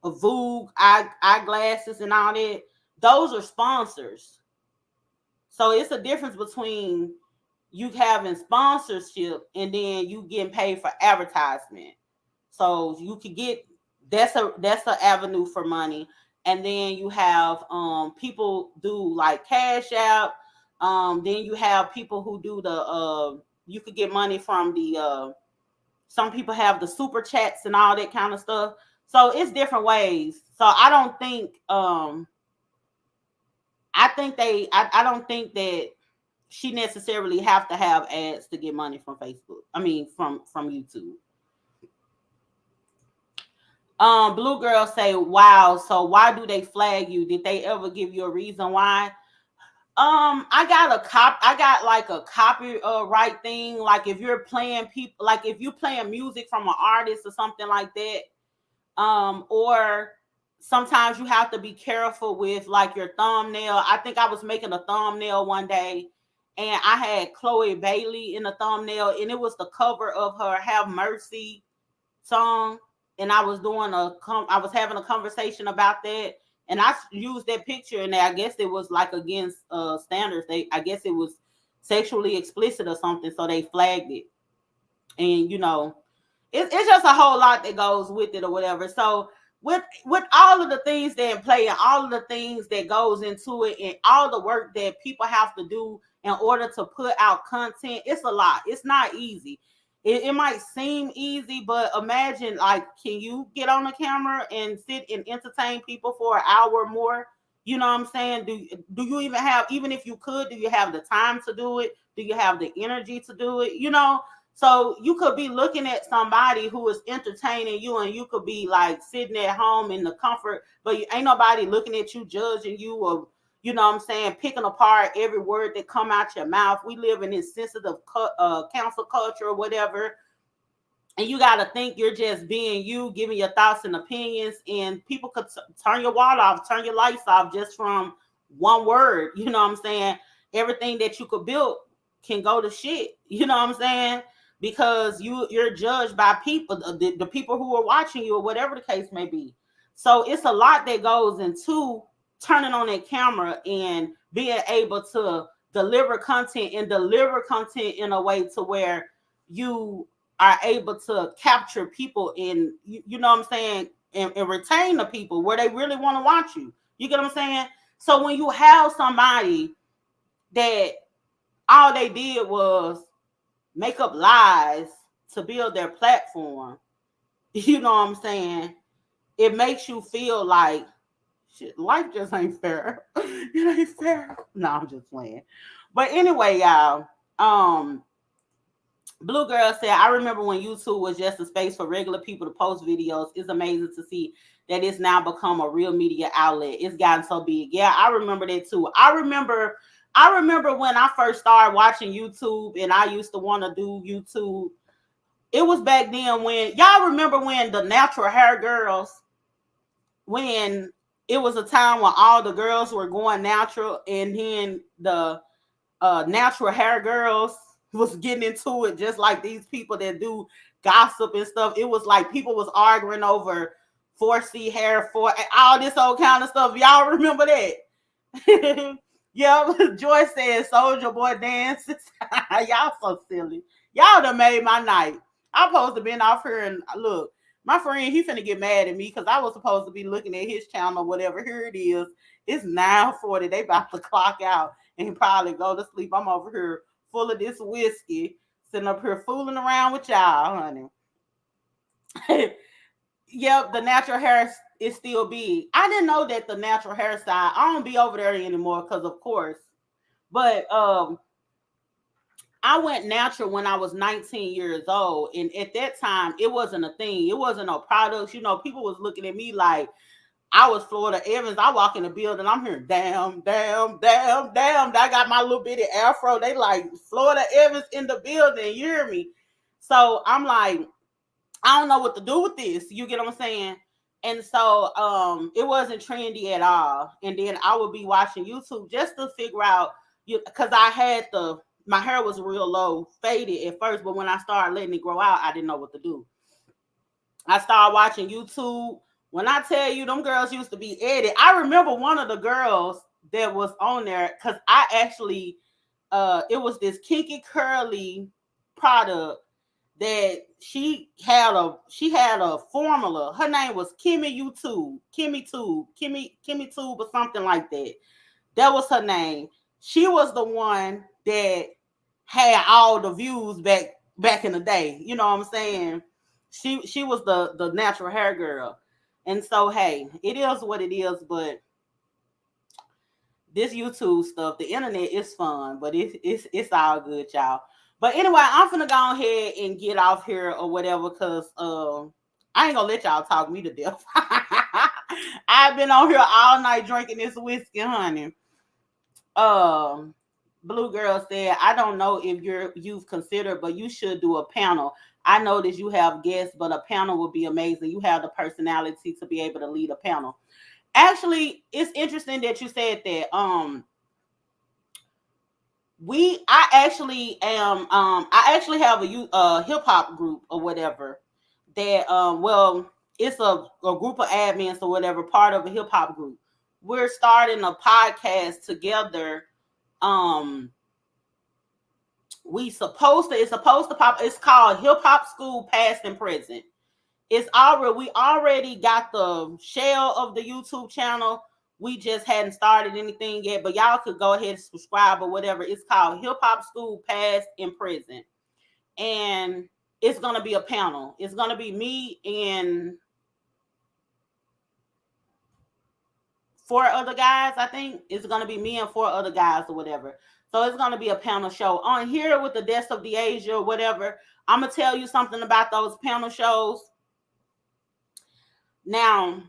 a Vogue eyeglasses and all that. Those are sponsors. So it's a difference between you having sponsorship and then you getting paid for advertisement. So you could get, that's an avenue for money. And then you have people do like Cash App. Then you have people who do the you could get money from the some people have the super chats and all that kind of stuff. So it's different ways. So I don't think I don't think that she necessarily have to have ads to get money from Facebook. I mean from YouTube. Blue Girl say, wow, so why do they flag you? Did they ever give you a reason why? I got like a copyright thing. Like if you're playing people, like if you playing music from an artist or something like that, or sometimes you have to be careful with like your thumbnail. I think I was making a thumbnail one day, and I had Chloe Bailey in the thumbnail, and it was the cover of her Have Mercy song, and I was I was having a conversation about that, and I used that picture, and I guess it was like against standards. I guess it was sexually explicit or something, so they flagged it. And it's just a whole lot that goes with it or whatever. So with all of the things that play and all of the things that goes into it and all the work that people have to do in order to put out content, it's a lot. It's not easy. It might seem easy, but imagine, like, can you get on the camera and sit and entertain people for an hour or more? You know what I'm saying? Do you even have, even if you could, do you have the time to do it? Do you have the energy to do it? So you could be looking at somebody who is entertaining you, and you could be like sitting at home in the comfort, but ain't nobody looking at you, judging you, or what I'm saying, picking apart every word that come out your mouth. We live in this sensitive cancel culture or whatever, and you got to think you're just being you, giving your thoughts and opinions, and people could turn your water off, turn your lights off just from one word. You know what I'm saying? Everything that you could build can go to shit. You know what I'm saying? Because you're judged by people, the people who are watching you, or whatever the case may be. So it's a lot that goes into turning on that camera and being able to deliver content in a way to where you are able to capture people in, you know what I'm saying, and retain the people where they really want to watch you. You get what I'm saying? So when you have somebody that all they did was make up lies to build their platform, you know what I'm saying? It makes you feel like shit, life just ain't fair. It ain't fair. No, I'm just playing. But anyway, y'all, Blue Girl said, I remember when YouTube was just a space for regular people to post videos. It's amazing to see that it's now become a real media outlet. It's gotten so big. Yeah, I remember that too. I remember when I first started watching YouTube and I used to want to do YouTube. It was back then when y'all remember when the natural hair girls, when it was a time when all the girls were going natural, and then the natural hair girls was getting into it just like these people that do gossip and stuff. It was like people was arguing over 4C hair, for all this old kind of stuff. Y'all remember that? Yeah, Joy said Soldier Boy dances. Y'all so silly. Y'all done made my night. I'm supposed to been off here and look. My friend, he finna get mad at me because I was supposed to be looking at his channel or whatever. Here it is. It's 9:40. They about to clock out and probably go to sleep. I'm over here full of this whiskey, sitting up here fooling around with y'all, honey. Yep, the natural hair is still big. I didn't know that the natural hairstyle. I don't be over there anymore because, of course. But I went natural when I was 19 years old, and at that time, it wasn't a thing. It wasn't no products. You know, people was looking at me like I was Florida Evans. I walk in the building, I'm hearing damn, damn, damn, damn. I got my little bitty afro. They like Florida Evans in the building. You hear me? So I'm like, I don't know what to do with this. You get what I'm saying? And so it wasn't trendy at all. And then I would be watching YouTube just to figure out, because I had my hair was real low, faded at first, but when I started letting it grow out, I didn't know what to do. I started watching YouTube. When I tell you, them girls used to be edited. I remember one of the girls that was on there because I actually, it was this kinky curly product that she had a formula. Her name was Kimmy Tube or something like that. That was her name. She was the one that had all the views back in the day. You know what I'm saying? She was the natural hair girl. And so hey, it is what it is, but this YouTube stuff, the internet is fun, but it's all good, y'all. But anyway, I'm finna go ahead and get off here or whatever, because I ain't gonna let y'all talk me to death. I've been on here all night drinking this whiskey, honey. Blue Girl said, I don't know if you've considered, but you should do a panel. I know that you have guests, but a panel would be amazing. You have the personality to be able to lead a panel. Actually, it's interesting that you said that. I actually have a hip hop group or whatever that well, it's a group of admins or whatever, part of a hip hop group. We're starting a podcast together. It's supposed to pop. It's called Hip Hop School Past and Present. We already got the shell of the YouTube channel. We just hadn't started anything yet, but y'all could go ahead and subscribe or whatever. It's called Hip Hop School Past and Present. And it's going to be a panel. It's going to be me and 4 other guys, I think. It's going to be me and 4 other guys or whatever. So it's going to be a panel show on here with the Death of the Asia or whatever. I'm going to tell you something about those panel shows. Now,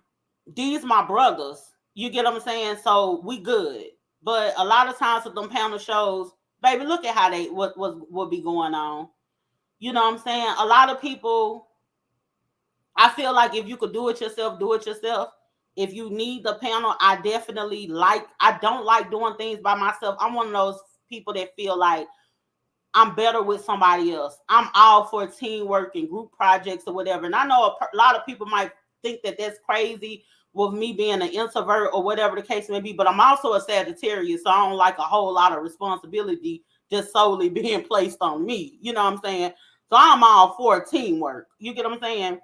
these my brothers. You get what I'm saying? So we good. But a lot of times with them panel shows, baby, look at how what be going on. You know what I'm saying? A lot of people, I feel like if you could do it yourself, do it yourself. If you need the panel, I don't like doing things by myself. I'm one of those people that feel like I'm better with somebody else. I'm all for teamwork and group projects or whatever. And I know a lot of people might think that that's crazy with me being an introvert or whatever the case may be, but I'm also a Sagittarius, so I don't like a whole lot of responsibility just solely being placed on me. You know what I'm saying? So I'm all for teamwork. You get what I'm saying?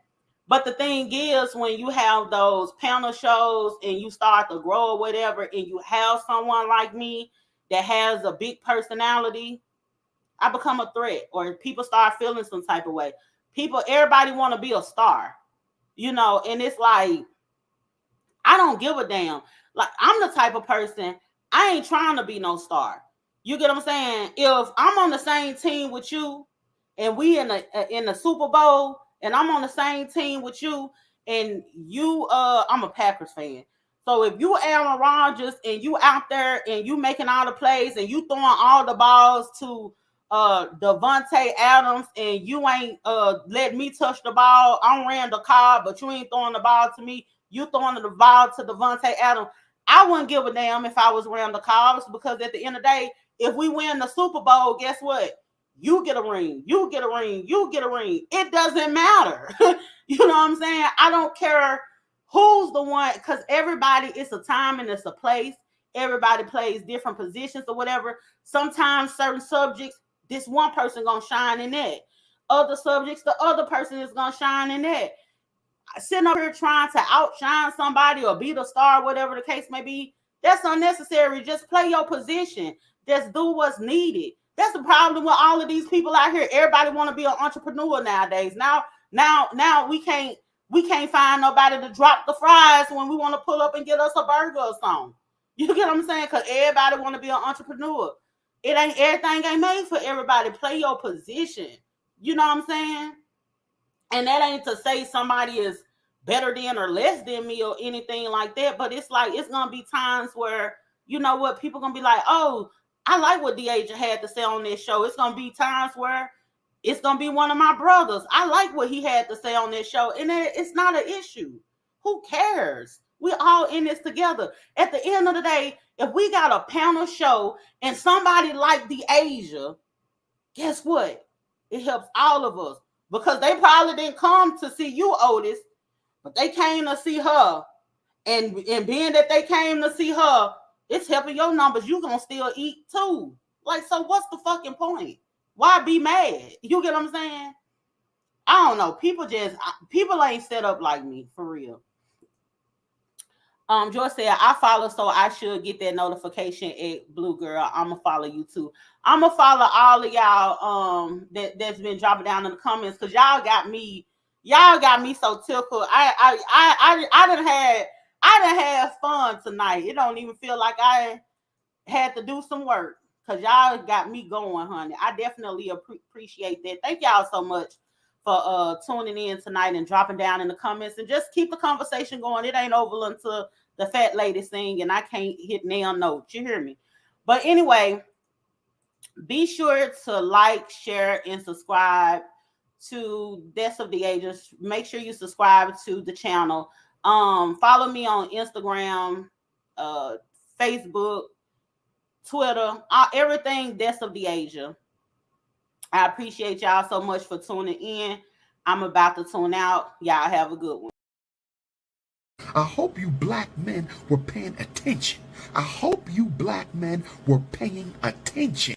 But the thing is, when you have those panel shows and you start to grow or whatever, and you have someone like me that has a big personality, I become a threat, or people start feeling some type of way. Everybody want to be a star, and it's like, I don't give a damn. Like, I'm the type of person, I ain't trying to be no star. You get what I'm saying? If I'm on the same team with you, and we in the Super Bowl, and I'm on the same team with you, and I'm a Packers fan. So if you Aaron Rodgers and you out there and you making all the plays and you throwing all the balls to Devontae Adams, and you ain't let me touch the ball, I'm Randall Cobb, but you ain't throwing the ball to me, you throwing the ball to Devontae Adams, I wouldn't give a damn if I was Randall Cobb, because at the end of the day, if we win the Super Bowl, guess what? You get a ring, you get a ring, you get a ring. It doesn't matter. You know what I'm saying? I don't care who's the one, because everybody, it's a time and it's a place. Everybody plays different positions or whatever. Sometimes certain subjects, this one person gonna shine in that. Other subjects, the other person is gonna shine in that. Sitting up here trying to outshine somebody or be the star, whatever the case may be, that's unnecessary. Just play your position. Just do what's needed. That's the problem with all of these people out here. Everybody want to be an entrepreneur nowadays. Now we can't find nobody to drop the fries when we want to pull up and get us a burger or something. You get what I'm saying? Because everybody want to be an entrepreneur. Everything ain't made for everybody. Play your position. You know what I'm saying? And that ain't to say somebody is better than or less than me or anything like that. But it's like, it's gonna be times where, you know what, people gonna be like, oh, I like what Deja had to say on this show. It's gonna be times where it's gonna be one of my brothers. I like what he had to say on this show, and it's not an issue. Who cares? We all in this together. At the end of the day, if we got a panel show and somebody like Deja, guess what? It helps all of us, because they probably didn't come to see you, Otis, but they came to see her. And being that they came to see her, it's helping your numbers. You gonna still eat too. Like, so what's the fucking point? Why be mad? You get what I'm saying? I don't know. People ain't set up like me, for real. Joy said, I follow, so I should get that notification at Blue Girl. I'ma follow you too. I'ma follow all of y'all that's been dropping down in the comments, because y'all got me so tickled. I done had fun tonight. It don't even feel like I had to do some work, because y'all got me going, honey. I definitely appreciate that. Thank y'all so much for tuning in tonight and dropping down in the comments, and just keep the conversation going. It ain't over until the fat lady sing and I can't hit nail notes. You hear me? But anyway, be sure to like, share, and subscribe to Deaths of the Ages. Make sure you subscribe to the channel. Follow me on Instagram, Facebook, Twitter, everything Deaths of the Asia. I appreciate y'all so much for tuning in. I'm about to tune out. Y'all have a good one. I hope you black men were paying attention. I hope you black men were paying attention.